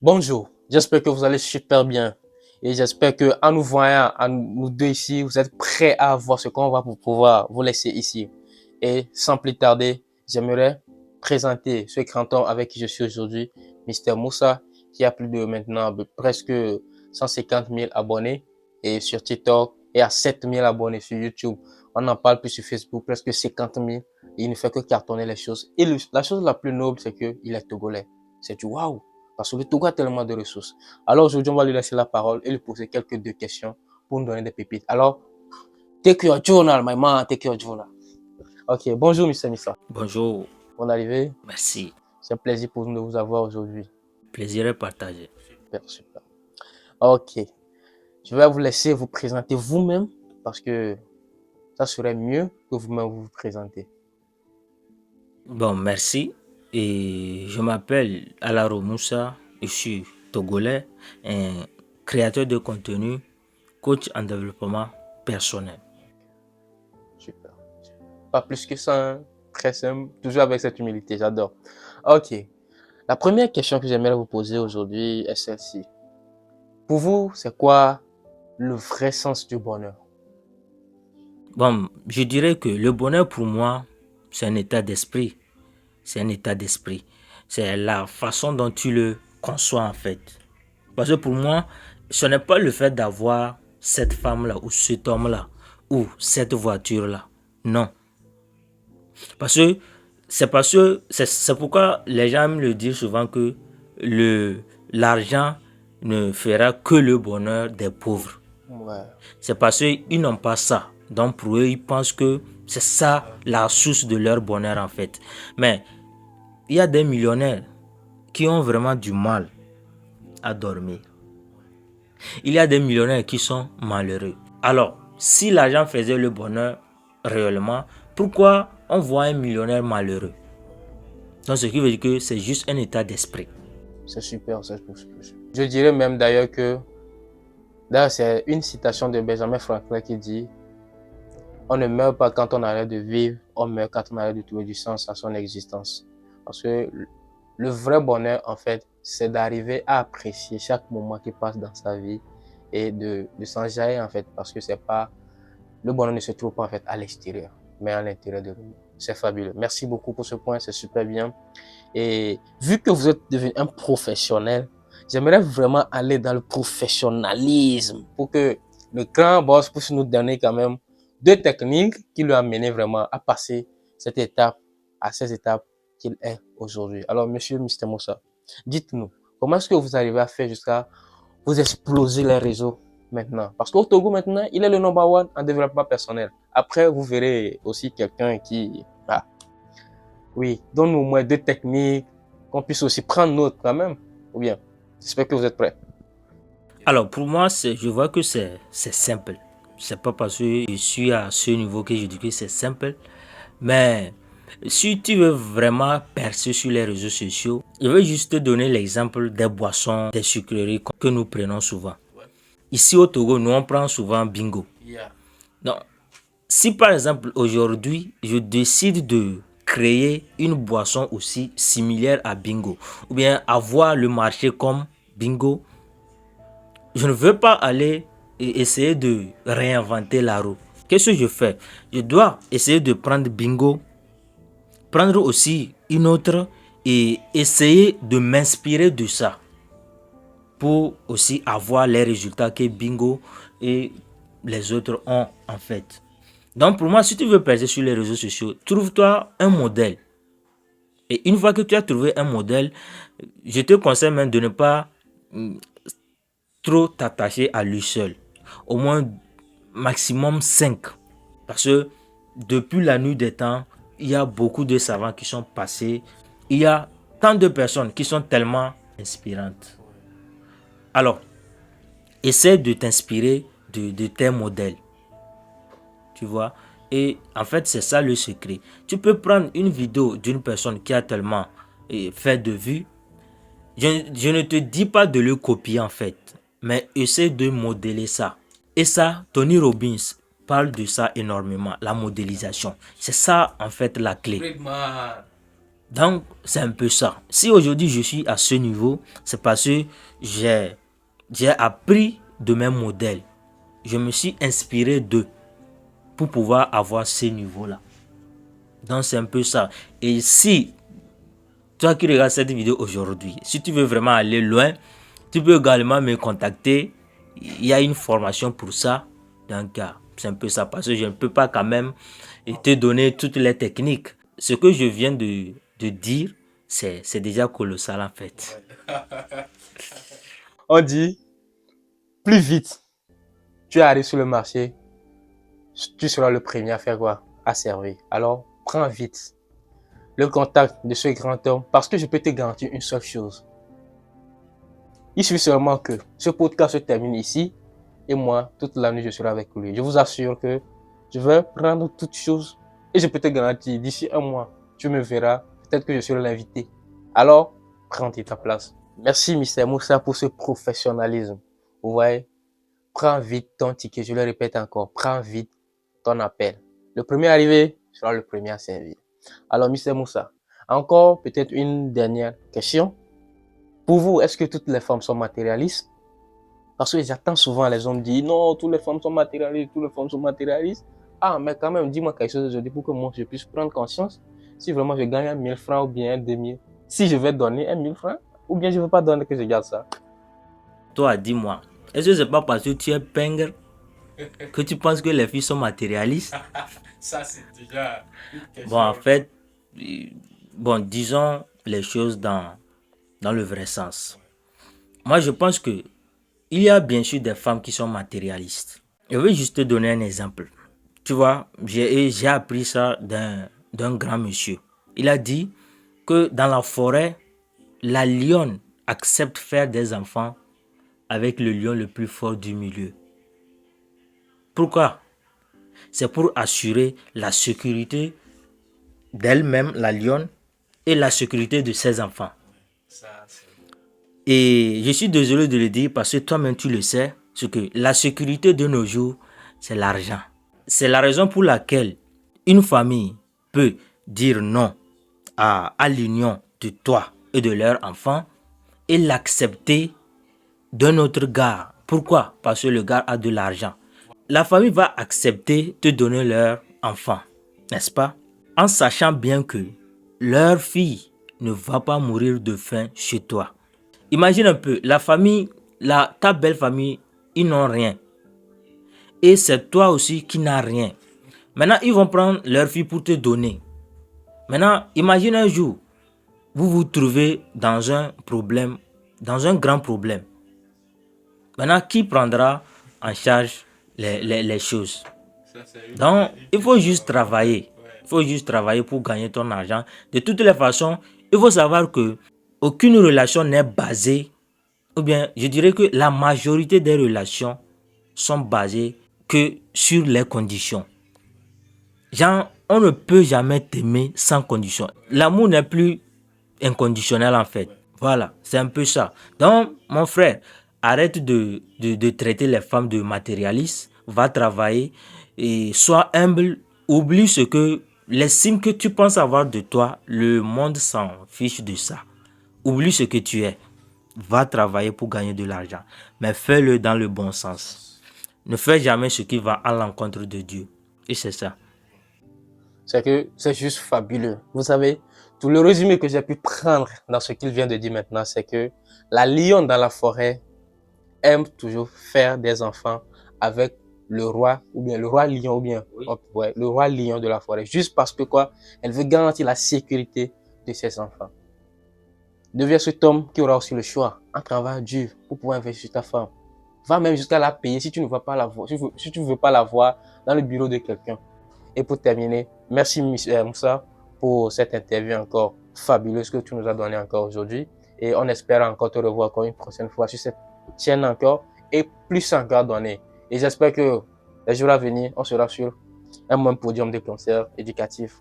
Bonjour, j'espère que vous allez super bien et j'espère que en nous voyant, en nous deux ici, vous êtes prêts à voir ce qu'on va pour pouvoir vous laisser ici. Et sans plus tarder, j'aimerais présenter ce grand homme avec qui je suis aujourd'hui, Mister Moussa, qui a plus de maintenant presque 150 000 abonnés et sur TikTok et à 7 000 abonnés sur YouTube. On en parle plus sur Facebook, presque 50 000 et il ne fait que cartonner les choses. Et la chose la plus noble, c'est qu'il est togolais. C'est du waouh! Parce que le Togo a tellement de ressources. Alors aujourd'hui, on va lui laisser la parole et lui poser quelques deux questions pour nous donner des pépites. Alors, take your journal, my man, take your journal. Ok, bonjour, Mr. Missa. Bonjour, Bonne arrivée. merci. C'est un plaisir pour nous de vous avoir aujourd'hui. Plaisir est partagé. Super, super. Ok, je vais vous laisser vous présenter vous-même parce que ça serait mieux que vous-même vous présentez. Bon, merci. Et je m'appelle Alaro Moussa, je suis togolais, un créateur de contenu, coach en développement personnel. Super. Pas plus que ça, hein. Très simple, toujours avec cette humilité, j'adore. Ok, la première question que j'aimerais vous poser aujourd'hui est celle-ci. Pour vous, c'est quoi le vrai sens du bonheur? Bon, je dirais que le bonheur pour moi, c'est un état d'esprit. C'est un état d'esprit. C'est la façon dont tu le conçois en fait. Parce que pour moi, ce n'est pas le fait d'avoir cette femme-là ou cet homme-là ou cette voiture-là. Non. Parce que c'est pourquoi les gens me le disent souvent que l'argent ne fera que le bonheur des pauvres. Ouais, C'est parce qu'ils n'ont pas ça. Donc pour eux, ils pensent que c'est ça la source de leur bonheur en fait. Mais il y a des millionnaires qui ont vraiment du mal à dormir. Il y a des millionnaires qui sont malheureux. Alors, si l'argent faisait le bonheur réellement, pourquoi on voit un millionnaire malheureux? Donc, ce qui veut dire que c'est juste un état d'esprit. c'est super, c'est super. Je dirais même d'ailleurs, c'est une citation de Benjamin Franklin qui dit, on ne meurt pas quand on arrête de vivre, on meurt quand on arrête de trouver du sens à son existence. Parce que le vrai bonheur, en fait, c'est d'arriver à apprécier chaque moment qui passe dans sa vie et de s'en jaillir, en fait, parce que c'est pas, le bonheur ne se trouve pas, en fait, à l'extérieur, mais à l'intérieur de nous. C'est fabuleux. Merci beaucoup pour ce point, c'est super bien. Et vu que vous êtes devenu un professionnel, j'aimerais vraiment aller dans le professionnalisme pour que le grand boss puisse nous donner quand même deux techniques qui lui ont mené vraiment à passer cette étape, à ces étapes qu'il est aujourd'hui. Alors, monsieur Mr. Moussa, dites-nous, comment est-ce que vous arrivez à faire jusqu'à vous exploser les réseaux maintenant? Parce qu'au Togo maintenant, il est le number one en développement personnel. Après, vous verrez aussi quelqu'un qui, oui, donne-nous au moins deux techniques, qu'on puisse aussi prendre note quand même. Ou bien, j'espère que vous êtes prêts. Alors, pour moi, je vois que c'est simple. C'est pas parce que je suis à ce niveau que je dis que c'est simple. Mais si tu veux vraiment percer sur les réseaux sociaux, je vais juste te donner l'exemple des boissons, des sucreries que nous prenons souvent. Ici au Togo, nous on prend souvent bingo. Donc, si par exemple aujourd'hui, je décide de créer une boisson aussi similaire à bingo, ou bien avoir le marché comme bingo, je ne veux pas aller et essayer de réinventer la roue. Qu'est-ce que je fais? Je dois essayer de prendre bingo, prendre aussi une autre et essayer de m'inspirer de ça pour aussi avoir les résultats que bingo et les autres ont en fait. Donc pour moi, si tu veux percer sur les réseaux sociaux, trouve-toi un modèle. Et une fois que tu as trouvé un modèle, je te conseille même de ne pas trop t'attacher à lui seul. Au moins maximum 5. Parce que depuis la nuit des temps, il y a beaucoup de savants qui sont passés. Il y a tant de personnes qui sont tellement inspirantes. Alors, essaie de t'inspirer de tes modèles. Tu vois? Et en fait, c'est ça le secret. Tu peux prendre une vidéo d'une personne qui a tellement fait de vues. Je ne te dis pas de le copier en fait, mais essaie de modéler ça. Et ça, Tony Robbins parle de ça énormément, la modélisation. C'est ça en fait la clé. Donc, c'est un peu ça. Si aujourd'hui je suis à ce niveau, c'est parce que j'ai appris de mes modèles. Je me suis inspiré d'eux pour pouvoir avoir ces niveaux-là. Donc, c'est un peu ça. Et si toi qui regardes cette vidéo aujourd'hui, si tu veux vraiment aller loin, tu peux également me contacter. Il y a une formation pour ça. Donc, c'est un peu ça. Parce que je ne peux pas quand même te donner toutes les techniques. Ce que je viens de dire, c'est déjà colossal en fait. On dit, plus vite tu arrives sur le marché, tu seras le premier à faire quoi? À servir. Alors, prends vite le contact de ce grand homme parce que je peux te garantir une seule chose. Il suffit seulement que ce podcast se termine ici et moi, toute la nuit, je serai avec lui. Je vous assure que je vais prendre toutes choses et je peux te garantir, d'ici un mois, tu me verras. Peut-être que je serai l'invité. Alors, prends ta place. Merci, Mr. Moussa, pour ce professionnalisme. Vous voyez, prends vite ton ticket. Je le répète encore, prends vite ton appel. Le premier arrivé sera le premier à servir. Alors, Mr. Moussa, encore peut-être une dernière question. Pour vous, est-ce que toutes les femmes sont matérialistes? Parce que j'attends souvent les hommes dire non, toutes les femmes sont matérialistes, toutes les femmes sont matérialistes. Ah, mais quand même, dis-moi quelque chose aujourd'hui pour que moi je puisse prendre conscience si vraiment je gagne 1000 francs ou bien 2000. Si je vais donner 1000 francs ou bien je ne veux pas donner que je garde ça. Toi, dis-moi, est-ce que c'est pas parce que tu es pingre que tu penses que les filles sont matérialistes? Ça, c'est déjà une question. Bon, en fait, disons les choses dans le vrai sens. Moi, je pense que il y a bien sûr des femmes qui sont matérialistes. Je vais juste te donner un exemple. Tu vois, j'ai appris ça d'un grand monsieur. Il a dit que dans la forêt, la lionne accepte faire des enfants avec le lion le plus fort du milieu. Pourquoi? C'est pour assurer la sécurité d'elle-même, la lionne, et la sécurité de ses enfants. Et je suis désolé de le dire parce que toi-même tu le sais, c'est que la sécurité de nos jours, c'est l'argent. C'est la raison pour laquelle une famille peut dire non à l'union de toi et de leur enfant et l'accepter d'un autre gars. Pourquoi? Parce que le gars a de l'argent. La famille va accepter de donner leur enfant, n'est-ce pas? En sachant bien que leur fille ne va pas mourir de faim chez toi. Imagine un peu, la famille, ta belle famille, ils n'ont rien. Et c'est toi aussi qui n'as rien. Maintenant, ils vont prendre leur fille pour te donner. Maintenant, imagine un jour, vous vous trouvez dans un problème, dans un grand problème. Maintenant, qui prendra en charge les choses? Donc, il faut juste travailler. Il faut juste travailler pour gagner ton argent. De toutes les façons, il faut savoir que aucune relation n'est basée, ou bien je dirais que la majorité des relations sont basées que sur les conditions. Genre, on ne peut jamais t'aimer sans condition. L'amour n'est plus inconditionnel en fait. Voilà, c'est un peu ça. Donc, mon frère, arrête de traiter les femmes de matérialistes, va travailler et sois humble, oublie ce que l'estime que tu penses avoir de toi, le monde s'en fiche de ça. Oublie ce que tu es. Va travailler pour gagner de l'argent, mais fais-le dans le bon sens. Ne fais jamais ce qui va à l'encontre de Dieu. Et c'est ça. C'est que c'est juste fabuleux. Vous savez, tout le résumé que j'ai pu prendre dans ce qu'il vient de dire maintenant, c'est que la lionne dans la forêt aime toujours faire des enfants avec le roi, ou bien le roi lion, ou bien le roi lion de la forêt. Juste parce que quoi? Elle veut garantir la sécurité de ses enfants. Deviens cet homme qui aura aussi le choix, un travail dur pour pouvoir investir sur ta femme. Va même jusqu'à la payer si tu ne vas pas la voir, si tu veux pas la voir dans le bureau de quelqu'un. Et pour terminer, merci Moussa pour cette interview encore fabuleuse que tu nous as donnée encore aujourd'hui. Et on espère encore te revoir encore une prochaine fois sur cette chaîne encore et plus encore donné. Et j'espère que les jours à venir, on sera sur un même podium de concerts éducatifs